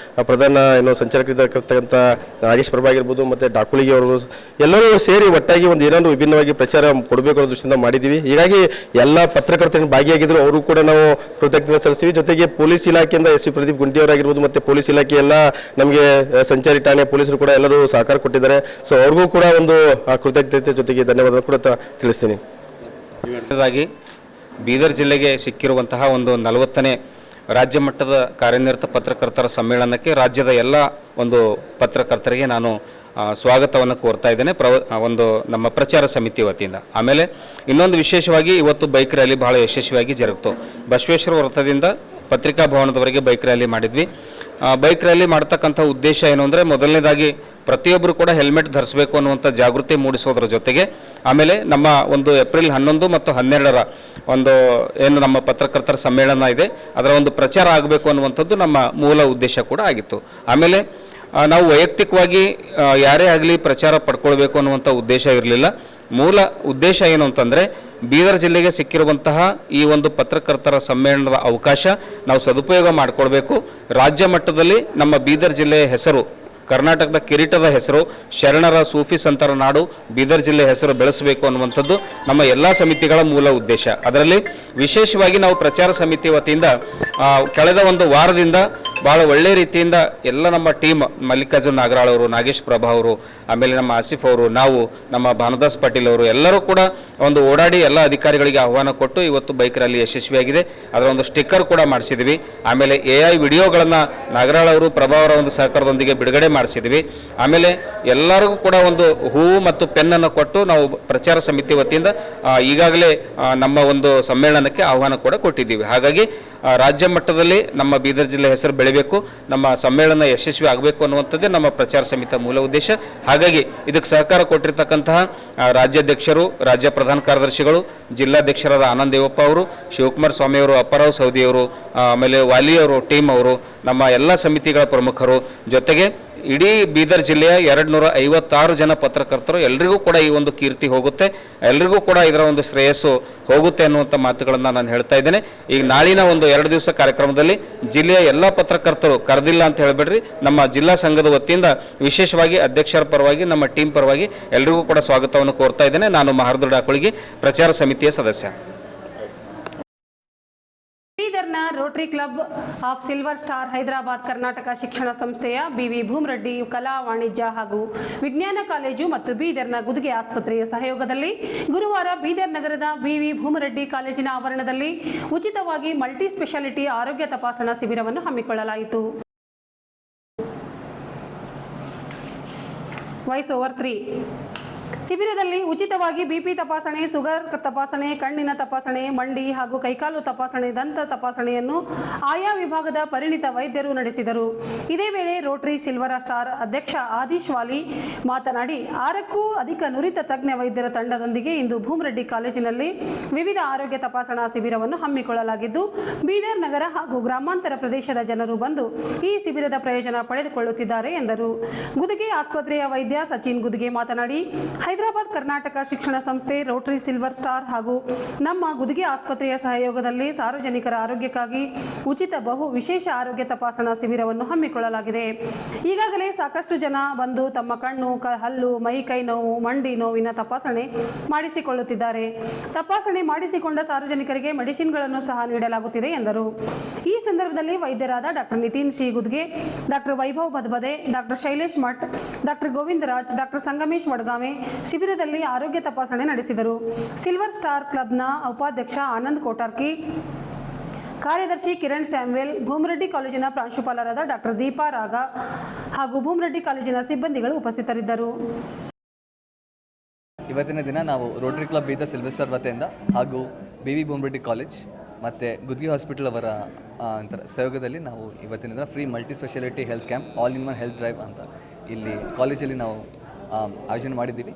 ಪ್ರಧಾನ ಸಂಚಾಲಕರಿರ್ತಕ್ಕಂಥ ನಾಗೇಶ್ ಪ್ರಭಾ ಆಗಿರ್ಬೋದು ಮತ್ತು ಡಾಕುಳಿಗೆ ಅವರು ಎಲ್ಲರೂ ಸೇರಿ ಒಟ್ಟಾಗಿ ಒಂದು ಏನಾದರೂ ವಿಭಿನ್ನವಾಗಿ ಪ್ರಚಾರ ಕೊಡಬೇಕು ಅನ್ನೋ ದೃಷ್ಟಿಯಿಂದ ಮಾಡಿದ್ದೀವಿ. ಹೀಗಾಗಿ ಎಲ್ಲ ಪತ್ರಕರ್ತರು ಭಾಗಿಯಾಗಿದ್ದರು, ಅವರು ಕೂಡ ನಾವು ಕೃತಜ್ಞತೆ ಸಲ್ಲಿಸ್ತೀವಿ. ಜೊತೆಗೆ ಪೊಲೀಸ್ ಇಲಾಖೆಯಿಂದ SP ಪ್ರದೀಪ್ ಗುಂಟಿ ಅವರಾಗಿರ್ಬೋದು ಮತ್ತು ಪೊಲೀಸ್ ಇಲಾಖೆ ಎಲ್ಲ ನಮಗೆ ಸಂಚಾರಿ ಠಾಣೆ ಪೊಲೀಸರು ಕೂಡ ಎಲ್ಲರೂ ಸಹಕಾರ ಕೊಟ್ಟಿದ್ದಾರೆ. ಸೊ ಅವ್ರಿಗೂ ಕೂಡ ಒಂದು ಕೃತಜ್ಞತೆ ಜೊತೆಗೆ ಧನ್ಯವಾದ ಕೂಡ ತಿಳಿಸ್ತೀನಿ. ಬೀದರ್ ಜಿಲ್ಲೆಗೆ ಸಿಕ್ಕಿರುವಂತಹ ಒಂದು 40ನೇ ರಾಜ್ಯ ಮಟ್ಟದ ಕಾರ್ಯನಿರತ ಪತ್ರಕರ್ತರ ಸಮ್ಮೇಳನಕ್ಕೆ ರಾಜ್ಯದ ಎಲ್ಲ ಒಂದು ಪತ್ರಕರ್ತರಿಗೆ ನಾನು ಸ್ವಾಗತವನ್ನು ಕೋರ್ತಾ ಇದ್ದೇನೆ ಒಂದು ನಮ್ಮ ಪ್ರಚಾರ ಸಮಿತಿ ವತಿಯಿಂದ. ಆಮೇಲೆ ಇನ್ನೊಂದು ವಿಶೇಷವಾಗಿ ಇವತ್ತು ಬೈಕ್ ರ್ಯಾಲಿ ಬಹಳ ಯಶಸ್ವಿಯಾಗಿ ಜರುಗಿತು. ಬಸವೇಶ್ವರ ವೃತ್ತದಿಂದ ಪತ್ರಿಕಾ ಭವನದವರೆಗೆ ಬೈಕ್ ರ್ಯಾಲಿ ಮಾಡಿದ್ವಿ. ಬೈಕ್ ರ್ಯಾಲಿ ಮಾಡ್ತಕ್ಕಂಥ ಉದ್ದೇಶ ಏನು ಅಂದರೆ, ಮೊದಲನೇದಾಗಿ ಪ್ರತಿಯೊಬ್ಬರು ಕೂಡ ಹೆಲ್ಮೆಟ್ ಧರಿಸಬೇಕು ಅನ್ನುವಂಥ ಜಾಗೃತಿ ಮೂಡಿಸೋದ್ರ ಜೊತೆಗೆ ಆಮೇಲೆ ನಮ್ಮ ಒಂದು ಏಪ್ರಿಲ್ 11 ಮತ್ತು 12 ಒಂದು ಏನು ನಮ್ಮ ಪತ್ರಕರ್ತರ ಸಮ್ಮೇಳನ ಇದೆ ಅದರ ಒಂದು ಪ್ರಚಾರ ಆಗಬೇಕು ಅನ್ನುವಂಥದ್ದು ನಮ್ಮ ಮೂಲ ಉದ್ದೇಶ ಕೂಡ ಆಗಿತ್ತು. ಆಮೇಲೆ ನಾವು ವೈಯಕ್ತಿಕವಾಗಿ ಯಾರೇ ಆಗಲಿ ಪ್ರಚಾರ ಪಡ್ಕೊಳ್ಬೇಕು ಅನ್ನುವಂಥ ಉದ್ದೇಶ ಇರಲಿಲ್ಲ. ಮೂಲ ಉದ್ದೇಶ ಏನು ಅಂತಂದರೆ ಬೀದರ್ ಜಿಲ್ಲೆಗೆ ಸಿಕ್ಕಿರುವಂತಹ ಈ ಒಂದು ಪತ್ರಕರ್ತರ ಸಮ್ಮೇಳನದ ಅವಕಾಶ ನಾವು ಸದುಪಯೋಗ ಮಾಡಿಕೊಳ್ಬೇಕು. ರಾಜ್ಯ ಮಟ್ಟದಲ್ಲಿ ನಮ್ಮ ಬೀದರ್ ಜಿಲ್ಲೆಯ ಹೆಸರು, ಕರ್ನಾಟಕದ ಕಿರೀಟದ ಹೆಸರು, ಶರಣರ ಸೂಫಿ ಸಂತರ ನಾಡು ಬೀದರ್ ಜಿಲ್ಲೆ ಹೆಸರು ಬೆಳೆಸಬೇಕು ಅನ್ನುವಂಥದ್ದು ನಮ್ಮ ಎಲ್ಲ ಸಮಿತಿಗಳ ಮೂಲ ಉದ್ದೇಶ. ಅದರಲ್ಲಿ ವಿಶೇಷವಾಗಿ ನಾವು ಪ್ರಚಾರ ಸಮಿತಿ ವತಿಯಿಂದ ಕಳೆದ ಒಂದು ವಾರದಿಂದ ಭಾಳ ಒಳ್ಳೆ ರೀತಿಯಿಂದ ಎಲ್ಲ ನಮ್ಮ ಟೀಮ್, ಮಲ್ಲಿಕಾರ್ಜುನ್ ನಾಗರಾಳ್ ಅವರು, ನಾಗೇಶ್ ಪ್ರಭಾ ಅವರು, ಆಮೇಲೆ ನಮ್ಮ ಆಸಿಫ್ ಅವರು, ನಾವು ನಮ್ಮ ಭಾನುದಾಸ್ ಪಾಟೀಲ್ ಅವರು ಎಲ್ಲರೂ ಕೂಡ ಒಂದು ಓಡಾಡಿ ಎಲ್ಲ ಅಧಿಕಾರಿಗಳಿಗೆ ಆಹ್ವಾನ ಕೊಟ್ಟು ಇವತ್ತು ಬೈಕ್ ರ್ಯಾಲಿ ಯಶಸ್ವಿಯಾಗಿದೆ. ಅದರ ಒಂದು ಸ್ಟಿಕ್ಕರ್ ಕೂಡ ಮಾಡಿಸಿದ್ವಿ. ಆಮೇಲೆ AI ವಿಡಿಯೋಗಳನ್ನು ನಾಗರಾಳ್ ಅವರು, ಪ್ರಭಾ ಅವರ ಒಂದು ಸಹಕಾರದೊಂದಿಗೆ ಬಿಡುಗಡೆ ಮಾಡಿಸಿದ್ವಿ. ಆಮೇಲೆ ಎಲ್ಲರಿಗೂ ಕೂಡ ಒಂದು ಹೂವು ಮತ್ತು ಪೆನ್ನನ್ನು ಕೊಟ್ಟು ನಾವು ಪ್ರಚಾರ ಸಮಿತಿ ವತಿಯಿಂದ ಈಗಾಗಲೇ ನಮ್ಮ ಒಂದು ಸಮ್ಮೇಳನಕ್ಕೆ ಆಹ್ವಾನ ಕೂಡ ಕೊಟ್ಟಿದ್ದೀವಿ. ಹಾಗಾಗಿ ರಾಜ್ಯ ಮಟ್ಟದಲ್ಲಿ ನಮ್ಮ ಬೀದರ್ ಜಿಲ್ಲೆ ಹೆಸರು ಬೆಳಿಬೇಕು, ನಮ್ಮ ಸಮ್ಮೇಳನ ಯಶಸ್ವಿ ಆಗಬೇಕು ಅನ್ನುವಂಥದ್ದೇ ನಮ್ಮ ಪ್ರಚಾರ ಸಮಿತಿಯ ಮೂಲ ಉದ್ದೇಶ. ಹಾಗಾಗಿ ಇದಕ್ಕೆ ಸಹಕಾರ ಕೊಟ್ಟಿರ್ತಕ್ಕಂತಹ ರಾಜ್ಯಾಧ್ಯಕ್ಷರು, ರಾಜ್ಯ ಪ್ರಧಾನ ಕಾರ್ಯದರ್ಶಿಗಳು, ಜಿಲ್ಲಾಧ್ಯಕ್ಷರಾದ ಆನಂದ್ ದೇವಪ್ಪ ಅವರು, ಶಿವಕುಮಾರ್ ಸ್ವಾಮಿಯವರು, ಅಪ್ಪರಾವ್ ಸೌದಿಯವರು, ಆಮೇಲೆ ವಾಲಿಯವರು, ಟೀಮ್ ಅವರು, ನಮ್ಮ ಎಲ್ಲ ಸಮಿತಿಗಳ ಪ್ರಮುಖರು, ಜೊತೆಗೆ ಇಡೀ ಬೀದರ್ ಜಿಲ್ಲೆಯ 256 ಜನ ಪತ್ರಕರ್ತರು ಎಲ್ರಿಗೂ ಕೂಡ ಈ ಒಂದು ಕೀರ್ತಿ ಹೋಗುತ್ತೆ, ಎಲ್ರಿಗೂ ಕೂಡ ಇದರ ಒಂದು ಶ್ರೇಯಸ್ಸು ಹೋಗುತ್ತೆ ಅನ್ನುವಂಥ ಮಾತುಗಳನ್ನು ನಾನು ಹೇಳ್ತಾ ಇದ್ದೇನೆ. ಈಗ ನಾಳಿನ ಒಂದು 2 ದಿವಸ ಕಾರ್ಯಕ್ರಮದಲ್ಲಿ ಜಿಲ್ಲೆಯ ಎಲ್ಲ ಪತ್ರಕರ್ತರು ಕರೆದಿಲ್ಲ ಅಂತ ಹೇಳಬೇಡ್ರಿ, ನಮ್ಮ ಜಿಲ್ಲಾ ಸಂಘದ ವತಿಯಿಂದ ವಿಶೇಷವಾಗಿ ಅಧ್ಯಕ್ಷರ ಪರವಾಗಿ, ನಮ್ಮ ಟೀಮ್ ಪರವಾಗಿ ಎಲ್ರಿಗೂ ಕೂಡ ಸ್ವಾಗತವನ್ನು ಕೋರ್ತಾ ಇದ್ದೇನೆ. ನಾನು ಮಹರ್ದು ಡಾಕುಳಿಗಿ, ಪ್ರಚಾರ ಸಮಿತಿಯ ಸದಸ್ಯ. ಬೀದರ್ನ Rotary Club of Silver Star Hyderabad Karnataka ಶಿಕ್ಷಣ ಸಂಸ್ಥೆಯ BV ಭೂಮರೆಡ್ಡಿ ಕಲಾ, ವಾಣಿಜ್ಯ ಹಾಗೂ ವಿಜ್ಞಾನ ಕಾಲೇಜು ಮತ್ತು ಬೀದರ್ನ ಗುದಿಗೆ ಆಸ್ಪತ್ರೆಯ ಸಹಯೋಗದಲ್ಲಿ ಗುರುವಾರ ಬೀದರ್ ನಗರದ BV ಭೂಮರೆಡ್ಡಿ ಕಾಲೇಜಿನ ಆವರಣದಲ್ಲಿ ಉಚಿತವಾಗಿ ಮಲ್ಟಿ ಸ್ಪೆಷಾಲಿಟಿ ಆರೋಗ್ಯ ತಪಾಸಣಾ ಶಿಬಿರವನ್ನು ಹಮ್ಮಿಕೊಳ್ಳಲಾಯಿತು. Voice over 3. ಶಿಬಿರದಲ್ಲಿ ಉಚಿತವಾಗಿ BP ತಪಾಸಣೆ, ಶುಗರ್ ತಪಾಸಣೆ, ಕಣ್ಣಿನ ತಪಾಸಣೆ, ಮಂಡಿ ಹಾಗೂ ಕೈಕಾಲು ತಪಾಸಣೆ, ದಂತ ತಪಾಸಣೆಯನ್ನು ಆಯಾ ವಿಭಾಗದ ಪರಿಣಿತ ವೈದ್ಯರು ನಡೆಸಿದರು. ಇದೇ ವೇಳೆ ರೋಟರಿ ಸಿಲ್ವರ್ ಸ್ಟಾರ್ ಅಧ್ಯಕ್ಷ ಆದೀಶ್ ವಾಲಿ ಮಾತನಾಡಿ 6ಕ್ಕೂ ಅಧಿಕ ನುರಿತ ತಜ್ಞ ವೈದ್ಯರ ತಂಡದೊಂದಿಗೆ ಇಂದು ಭೂಮರೆಡ್ಡಿ ಕಾಲೇಜಿನಲ್ಲಿ ವಿವಿಧ ಆರೋಗ್ಯ ತಪಾಸಣಾ ಶಿಬಿರವನ್ನು ಹಮ್ಮಿಕೊಳ್ಳಲಾಗಿದ್ದು, ಬೀದರ್ ನಗರ ಹಾಗೂ ಗ್ರಾಮಾಂತರ ಪ್ರದೇಶದ ಜನರು ಬಂದು ಈ ಶಿಬಿರದ ಪ್ರಯೋಜನ ಪಡೆದುಕೊಳ್ಳುತ್ತಿದ್ದಾರೆ ಎಂದರು. ಗುದಿಗೆ ಆಸ್ಪತ್ರೆಯ ವೈದ್ಯ ಸಚಿನ್ ಗುದಿಗೆ ಮಾತನಾಡಿ, ಹೈದರಾಬಾದ್ ಕರ್ನಾಟಕ ಶಿಕ್ಷಣ ಸಂಸ್ಥೆ, ರೋಟರಿ ಸಿಲ್ವರ್ ಸ್ಟಾರ್ ಹಾಗೂ ನಮ್ಮ ಗುದಿಗೆ ಆಸ್ಪತ್ರೆಯ ಸಹಯೋಗದಲ್ಲಿ ಸಾರ್ವಜನಿಕರ ಆರೋಗ್ಯಕ್ಕಾಗಿ ಉಚಿತ ಬಹು ವಿಶೇಷ ಆರೋಗ್ಯ ತಪಾಸಣಾ ಶಿಬಿರವನ್ನು ಹಮ್ಮಿಕೊಳ್ಳಲಾಗಿದೆ. ಈಗಾಗಲೇ ಸಾಕಷ್ಟು ಜನ ಬಂದು ತಮ್ಮ ಕಣ್ಣು, ಹಲ್ಲು, ಮೈ ಕೈ ನೋವು, ಮಂಡಿ ನೋವಿನ ತಪಾಸಣೆ ಮಾಡಿಸಿಕೊಳ್ಳುತ್ತಿದ್ದಾರೆ. ತಪಾಸಣೆ ಮಾಡಿಸಿಕೊಂಡ ಸಾರ್ವಜನಿಕರಿಗೆ ಮೆಡಿಸಿನ್ಗಳನ್ನು ಸಹ ನೀಡಲಾಗುತ್ತಿದೆ ಎಂದರು. ಈ ಸಂದರ್ಭದಲ್ಲಿ ವೈದ್ಯರಾದ doctor Nitin Shri Gudge, doctor Vaibhav Badbade, doctor Shailesh Math, doctor Govindaraj, doctor Sangamesh Wadgave ಶಿಬಿರದಲ್ಲಿ ಆರೋಗ್ಯ ತಪಾಸಣೆ ನಡೆಸಿದರು. ಸಿಲ್ವರ್ ಸ್ಟಾರ್ ಕ್ಲಬ್ನ ಉಪಾಧ್ಯಕ್ಷ ಆನಂದ್ ಕೋಟಾರ್ಕಿ, ಕಾರ್ಯದರ್ಶಿ ಕಿರಣ್ ಸ್ಯಾಮ್ವೆಲ್, ಭೂಮರೆಡ್ಡಿ ಕಾಲೇಜಿನ ಪ್ರಾಂಶುಪಾಲರಾದ ಡಾಕ್ಟರ್ ದೀಪಾ ರಾಗ ಹಾಗೂ ಭೂಮರೆಡ್ಡಿ ಕಾಲೇಜಿನ ಸಿಬ್ಬಂದಿಗಳು ಉಪಸ್ಥಿತರಿದ್ದರು. ಇವತ್ತಿನ ದಿನ ನಾವು Rotary club Bidar Silver star ವತಿಯಿಂದ ಹಾಗೂ BV ಭೂಮರೆಡ್ಡಿ ಕಾಲೇಜ್ ಮತ್ತು ಗುದ್ಗಿ ಹಾಸ್ಪಿಟಲ್ ಅವರ ಸಹಯೋಗದಲ್ಲಿ ನಾವು ಇವತ್ತಿನ ದಿನ free multi speciality health camp, all in one health drive ಅಂತ ಇಲ್ಲಿ ಕಾಲೇಜಲ್ಲಿ ನಾವು ಆಯೋಜನೆ ಮಾಡಿದ್ದೀವಿ.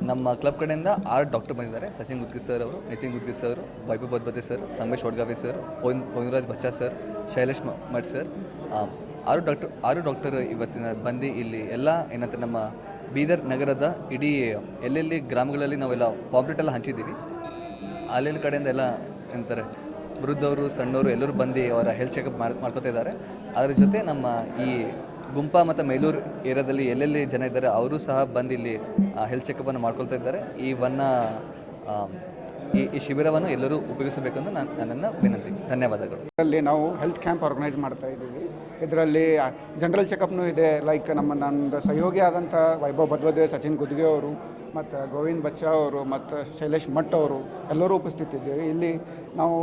ನಮ್ಮ ಕ್ಲಬ್ ಕಡೆಯಿಂದ 6 ಡಾಕ್ಟರ್ ಬಂದಿದ್ದಾರೆ. ಸಚಿನ್ ಗುದ್ಗಿ ಸರ್ ಅವರು, Nitin Gudgi sir, Vaibhav Badbate sir, Sangamesh Wadgave sir, Govindaraj Bachcha sir, Shailesh Math sir, 6 doctor ಇವತ್ತಿನ ಬಂದು ಇಲ್ಲಿ ಎಲ್ಲ ಏನಂತ ನಮ್ಮ ಬೀದರ್ ನಗರದ ಇಡೀ ಎಲ್ಲೆಲ್ಲಿ ಗ್ರಾಮಗಳಲ್ಲಿ ನಾವೆಲ್ಲ ಪಾಂಪ್ಲೆಟ್ ಎಲ್ಲ ಹಂಚಿದ್ದೀವಿ. ಅಲ್ಲೆಲ್ಲ ಕಡೆಯಿಂದ ಎಲ್ಲ ಎಂತಾರೆ ವೃದ್ಧವರು, ಸಣ್ಣವರು ಎಲ್ಲರೂ ಬಂದು ಅವರ ಹೆಲ್ತ್ ಚೆಕಪ್ ಮಾಡ್ಕೊತಾ ಇದ್ದಾರೆ. ಅದರ ಜೊತೆ ನಮ್ಮ ಈ ಗುಂಪಾ ಮತ್ತು ಮೇಲೂರು ಏರಿಯಾದಲ್ಲಿ ಎಲ್ಲೆಲ್ಲಿ ಜನ ಇದ್ದಾರೆ ಅವರು ಸಹ ಬಂದು ಇಲ್ಲಿ ಹೆಲ್ತ್ ಚೆಕಪ್ಪನ್ನು ಮಾಡ್ಕೊಳ್ತಾ ಇದ್ದಾರೆ. ಈ ಶಿಬಿರವನ್ನು ಎಲ್ಲರೂ ಉಪಯೋಗಿಸಬೇಕೆಂದು ನನ್ನನ್ನು ವಿನಂತಿ. ಧನ್ಯವಾದಗಳು. ಇದರಲ್ಲಿ ನಾವು ಹೆಲ್ತ್ ಕ್ಯಾಂಪ್ ಆರ್ಗನೈಸ್ ಮಾಡ್ತಾ ಇದ್ದೀವಿ. ಇದರಲ್ಲಿ ಜನರಲ್ ಚೆಕಪ್ನೂ ಇದೆ. ಲೈಕ್ ನಂದು ಸಹಯೋಗಿ ಆದಂಥ ವೈಭವ್ ಬದ್ವದೆ, ಸಚಿನ್ ಗುದ್ಗೆ ಅವರು ಮತ್ತು ಗೋವಿಂದ್ ಬಚ್ಚಾ ಅವರು ಮತ್ತು ಶೈಲೇಶ್ ಮಠ್ ಅವರು ಎಲ್ಲರೂ ಉಪಸ್ಥಿತಿದ್ದೀವಿ. ಇಲ್ಲಿ ನಾವು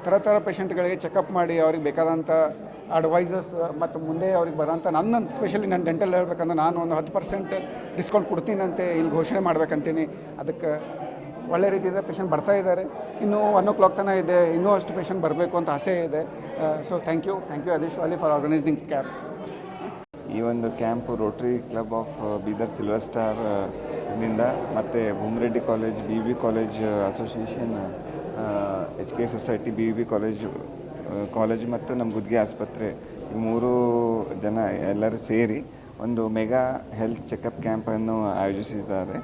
ಥರ ಪೇಷಂಟ್ಗಳಿಗೆ ಚೆಕಪ್ ಮಾಡಿ ಅವ್ರಿಗೆ ಬೇಕಾದಂಥ ಅಡ್ವೈಸಸ್ ಮತ್ತು ಮುಂದೆ ಅವ್ರಿಗೆ ಬರೋಂಥ ನನ್ನ ಸ್ಪೆಷಲಿ ನಾನು ಡೆಂಟಲ್ ಹೇಳ್ಬೇಕಂದ್ರೆ ನಾನು ಒಂದು 10% ಡಿಸ್ಕೌಂಟ್ ಕೊಡ್ತೀನಂತೆ ಇಲ್ಲಿ ಘೋಷಣೆ ಮಾಡ್ಬೇಕಂತೀನಿ. ಅದಕ್ಕೆ ಒಳ್ಳೆ ರೀತಿಯಿಂದ ಪೇಷಂಟ್ ಬರ್ತಾ ಇದ್ದಾರೆ. ಇನ್ನೂ 1 o'clock ತನಕ ಇದೆ, ಇನ್ನೂ ಅಷ್ಟು ಪೇಷಂಟ್ ಬರಬೇಕು ಅಂತ ಆಸೆ ಇದೆ. So thank you Adeesh Wali for organising camp. ಈ ಒಂದು camp Rotary Club of Bidar Silver Star ನಿಂದ ಮತ್ತು Bhoomareddy college BB college association HK society BB college ಮತ್ತು ನಮ್ಮ ಗುದ್ಗೆ ಆಸ್ಪತ್ರೆ ಈ 3 ಜನ ಎಲ್ಲರೂ ಸೇರಿ ಒಂದು ಮೆಗಾ ಹೆಲ್ತ್ ಚೆಕಪ್ ಕ್ಯಾಂಪನ್ನು ಆಯೋಜಿಸಿದ್ದಾರೆ.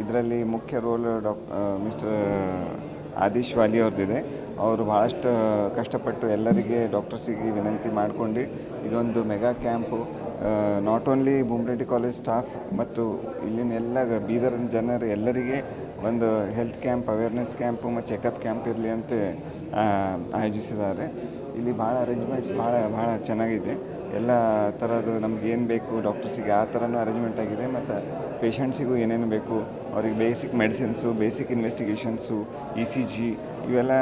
ಇದರಲ್ಲಿ ಮುಖ್ಯ ರೋಲ್ ಮಿಸ್ಟರ್ ಆದಿಶ್ ವಾಲಿ ಅವ್ರದ್ದಿದೆ. ಅವರು ಭಾಳಷ್ಟು ಕಷ್ಟಪಟ್ಟು ಎಲ್ಲರಿಗೆ ಡಾಕ್ಟರ್ಸಿಗೆ ವಿನಂತಿ ಮಾಡಿಕೊಂಡು ಇದೊಂದು mega camp not only Bhoomareddy college staff ಮತ್ತು ಇಲ್ಲಿನ ಎಲ್ಲ ಬೀದರ್ ಜನರು ಎಲ್ಲರಿಗೆ ಒಂದು ಹೆಲ್ತ್ ಕ್ಯಾಂಪ್, ಅವೇರ್ನೆಸ್ ಕ್ಯಾಂಪು ಮತ್ತು ಚೆಕಪ್ ಕ್ಯಾಂಪ್ ಇರಲಿ ಅಂತ ಆಯೋಜಿಸಿದ್ದಾರೆ. ಇಲ್ಲಿ ಭಾಳ ಅರೇಂಜ್ಮೆಂಟ್ಸ್ ಭಾಳ ಚೆನ್ನಾಗಿದೆ. ಎಲ್ಲ ಥರದ್ದು ನಮ್ಗೆ ಏನು ಬೇಕು ಡಾಕ್ಟರ್ಸಿಗೆ ಆ ಥರನೂ ಅರೇಂಜ್ಮೆಂಟ್ ಆಗಿದೆ. ಮತ್ತು ಪೇಷಂಟ್ಸಿಗೂ ಏನೇನು ಬೇಕು ಅವ್ರಿಗೆ basic medicines, basic investigations, ECG ಇವೆಲ್ಲ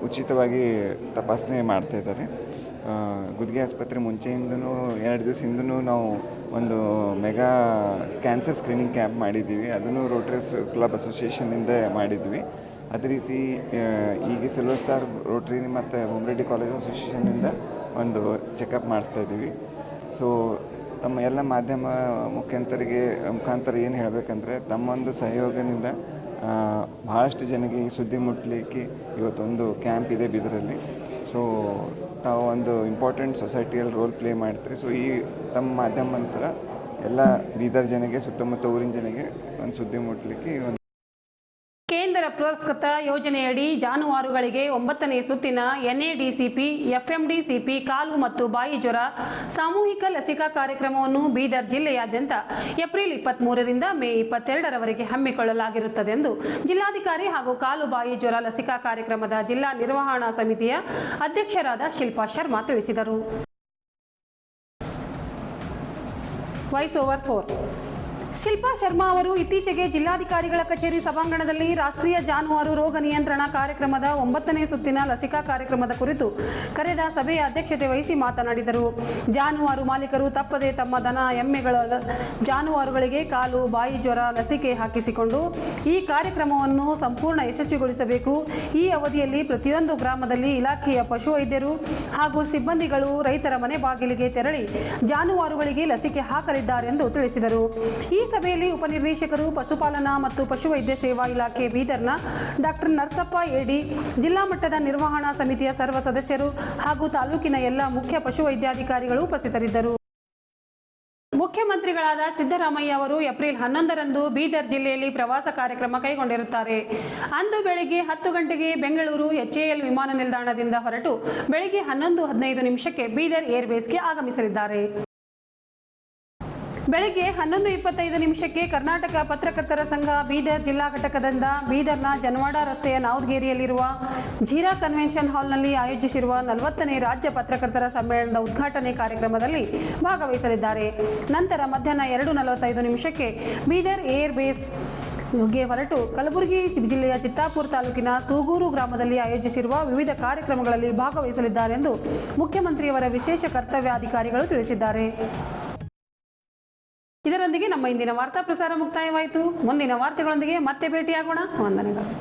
ಉಚಿತವಾಗಿ ತಪಾಸಣೆ ಮಾಡ್ತಾಯಿದ್ದಾರೆ. ಗುದ್ಗೆ ಆಸ್ಪತ್ರೆ ಮುಂಚೆಯಿಂದನೂ 2 ದಿವಸ ಹಿಂದೂ ನಾವು ಒಂದು ಮೆಗಾ ಕ್ಯಾನ್ಸರ್ ಸ್ಕ್ರೀನಿಂಗ್ ಕ್ಯಾಂಪ್ ಮಾಡಿದ್ದೀವಿ. ಅದನ್ನು ರೋಟರೀಸ್ ಕ್ಲಬ್ ಅಸೋಸಿಯೇಷನ್ನಿಂದ ಮಾಡಿದ್ವಿ. ಅದೇ ರೀತಿ ಈಗ ಸಿಲ್ವರ್ ಸ್ಟಾರ್ ರೋಟರಿ ಮತ್ತು ಭೂಮರೆಡ್ಡಿ ಕಾಲೇಜ್ ಅಸೋಸಿಯೇಷನ್ನಿಂದ ಒಂದು ಚೆಕಪ್ ಮಾಡಿಸ್ತಾ ಇದ್ದೀವಿ. ಸೊ ತಮ್ಮ ಎಲ್ಲ ಮಾಧ್ಯಮ ಮುಖಾಂತರ ಏನು ಹೇಳಬೇಕಂದ್ರೆ ತಮ್ಮೊಂದು ಸಹಯೋಗದಿಂದ ಭಾಳಷ್ಟು ಜನಕ್ಕೆ ಈ ಸುದ್ದಿ ಮುಟ್ಟಲಿಕ್ಕೆ ಇವತ್ತೊಂದು ಕ್ಯಾಂಪ್ ಇದೆ ಬೀದರಲ್ಲಿ. ಸೊ ತಾವು ಒಂದು ಇಂಪಾರ್ಟೆಂಟ್ ಸೊಸೈಟಿಯಲ್ಲಿ ರೋಲ್ ಪ್ಲೇ ಮಾಡ್ತೀರಿ. ಸೊ ಈ ತಮ್ಮ ಮಾಧ್ಯಮ ನಂತರ ಎಲ್ಲ ಬೀದರ್ ಜನಗೆ, ಸುತ್ತಮುತ್ತ ಊರಿನ ಜನಗೆ ಒಂದು ಸುದ್ದಿ ಮುಟ್ಟಲಿಕ್ಕೆ ಒಂದು ಕೇಂದ್ರ ಪುರಸ್ಕೃತ ಯೋಜನೆಯಡಿ ಜಾನುವಾರುಗಳಿಗೆ 9ನೇ ಸುತ್ತಿನ NADCP, FMDCP ಕಾಲು ಮತ್ತು ಬಾಯಿ ಜ್ವರ ಸಾಮೂಹಿಕ ಲಸಿಕಾ ಕಾರ್ಯಕ್ರಮವನ್ನು ಬೀದರ್ ಜಿಲ್ಲೆಯಾದ್ಯಂತ ಏಪ್ರಿಲ್ 23ರಿಂದ ಮೇ 22ರವರೆಗೆ ಹಮ್ಮಿಕೊಳ್ಳಲಾಗಿರುತ್ತದೆ ಎಂದು ಜಿಲ್ಲಾಧಿಕಾರಿ ಹಾಗೂ ಕಾಲು ಬಾಯಿ ಜ್ವರ ಲಸಿಕಾ ಕಾರ್ಯಕ್ರಮದ ಜಿಲ್ಲಾ ನಿರ್ವಹಣಾ ಸಮಿತಿಯ ಅಧ್ಯಕ್ಷರಾದ ಶಿಲ್ಪಾ ಶರ್ಮಾ ತಿಳಿಸಿದರು. Voice over 4. ಶಿಲ್ಪಾ ಶರ್ಮಾ ಅವರು ಇತ್ತೀಚೆಗೆ ಜಿಲ್ಲಾಧಿಕಾರಿಗಳ ಕಚೇರಿ ಸಭಾಂಗಣದಲ್ಲಿ ರಾಷ್ಟ್ರೀಯ ಜಾನುವಾರು ರೋಗ ನಿಯಂತ್ರಣ ಕಾರ್ಯಕ್ರಮದ 9ನೇ ಸುತ್ತಿನ ಲಸಿಕಾ ಕಾರ್ಯಕ್ರಮದ ಕುರಿತು ಕರೆದ ಸಭೆಯ ಅಧ್ಯಕ್ಷತೆ ವಹಿಸಿ ಮಾತನಾಡಿದರು. ಜಾನುವಾರು ಮಾಲೀಕರು ತಪ್ಪದೆ ತಮ್ಮ ದನ ಎಮ್ಮೆಗಳ ಜಾನುವಾರುಗಳಿಗೆ ಕಾಲು ಬಾಯಿ ಜ್ವರ ಲಸಿಕೆ ಹಾಕಿಸಿಕೊಂಡು ಈ ಕಾರ್ಯಕ್ರಮವನ್ನು ಸಂಪೂರ್ಣ ಯಶಸ್ವಿಗೊಳಿಸಬೇಕು. ಈ ಅವಧಿಯಲ್ಲಿ ಪ್ರತಿಯೊಂದು ಗ್ರಾಮದಲ್ಲಿ ಇಲಾಖೆಯ ಪಶುವೈದ್ಯರು ಹಾಗೂ ಸಿಬ್ಬಂದಿಗಳು ರೈತರ ಮನೆ ಬಾಗಿಲಿಗೆ ತೆರಳಿ ಜಾನುವಾರುಗಳಿಗೆ ಲಸಿಕೆ ಹಾಕಲಿದ್ದಾರೆಂದು ತಿಳಿಸಿದರು. ಈ ಸಭೆಯಲ್ಲಿ ಉಪನಿರ್ದೇಶಕರು ಪಶುಪಾಲನಾ ಮತ್ತು ಪಶುವೈದ್ಯ ಸೇವಾ ಇಲಾಖೆ ಬೀದರ್ನ ಡಾಕ್ಟರ್ ನರಸಪ್ಪ ಎಡಿ, ಜಿಲ್ಲಾ ಮಟ್ಟದ ನಿರ್ವಹಣಾ ಸಮಿತಿಯ ಸರ್ವ ಸದಸ್ಯರು ಹಾಗೂ ತಾಲೂಕಿನ ಎಲ್ಲ ಮುಖ್ಯ ಪಶುವೈದ್ಯಾಧಿಕಾರಿಗಳು ಉಪಸ್ಥಿತರಿದ್ದರು. ಮುಖ್ಯಮಂತ್ರಿಗಳಾದ ಸಿದ್ದರಾಮಯ್ಯ ಅವರು ಏಪ್ರಿಲ್ 11ರಂದು ಬೀದರ್ ಜಿಲ್ಲೆಯಲ್ಲಿ ಪ್ರವಾಸ ಕಾರ್ಯಕ್ರಮ ಕೈಗೊಂಡಿರುತ್ತಾರೆ. ಅಂದು ಬೆಳಗ್ಗೆ 10 ಗಂಟೆಗೆ ಬೆಂಗಳೂರು HAL ವಿಮಾನ ನಿಲ್ದಾಣದಿಂದ ಹೊರಟು ಬೆಳಗ್ಗೆ 11:15 ಬೀದರ್ ಏರ್ಬೇಸ್ಗೆ ಆಗಮಿಸಲಿದ್ದಾರೆ. ಬೆಳಗ್ಗೆ 11:25 ಕರ್ನಾಟಕ ಪತ್ರಕರ್ತರ ಸಂಘ ಬೀದರ್ ಜಿಲ್ಲಾ ಘಟಕದಿಂದ ಬೀದರ್ನ ಜನವಾಡ ರಸ್ತೆಯ ನಾವ್ದಗೇರಿಯಲ್ಲಿರುವ ಜೀರಾ ಕನ್ವೆನ್ಷನ್ ಹಾಲ್ನಲ್ಲಿ ಆಯೋಜಿಸಿರುವ 40ನೇ ರಾಜ್ಯ ಪತ್ರಕರ್ತರ ಸಮ್ಮೇಳನದ ಉದ್ಘಾಟನೆ ಕಾರ್ಯಕ್ರಮದಲ್ಲಿ ಭಾಗವಹಿಸಲಿದ್ದಾರೆ. ನಂತರ ಮಧ್ಯಾಹ್ನ 2:45 ಬೀದರ್ ಏರ್ ಬೇಸ್ಗೆ ಹೊರಟು ಕಲಬುರಗಿ ಜಿಲ್ಲೆಯ ಚಿತ್ತಾಪುರ ತಾಲೂಕಿನ ಸೂಗೂರು ಗ್ರಾಮದಲ್ಲಿ ಆಯೋಜಿಸಿರುವ ವಿವಿಧ ಕಾರ್ಯಕ್ರಮಗಳಲ್ಲಿ ಭಾಗವಹಿಸಲಿದ್ದಾರೆ ಎಂದು ಮುಖ್ಯಮಂತ್ರಿಯವರ ವಿಶೇಷ ಕರ್ತವ್ಯಾಧಿಕಾರಿಗಳು ತಿಳಿಸಿದ್ದಾರೆ. ಇದರೊಂದಿಗೆ ನಮ್ಮ ಇಂದಿನ ವಾರ್ತಾ ಪ್ರಸಾರ ಮುಕ್ತಾಯವಾಯಿತು. ಮುಂದಿನ ವಾರ್ತೆಗಳೊಂದಿಗೆ ಮತ್ತೆ ಭೇಟಿಯಾಗೋಣ. ವಂದನೆಗಳು.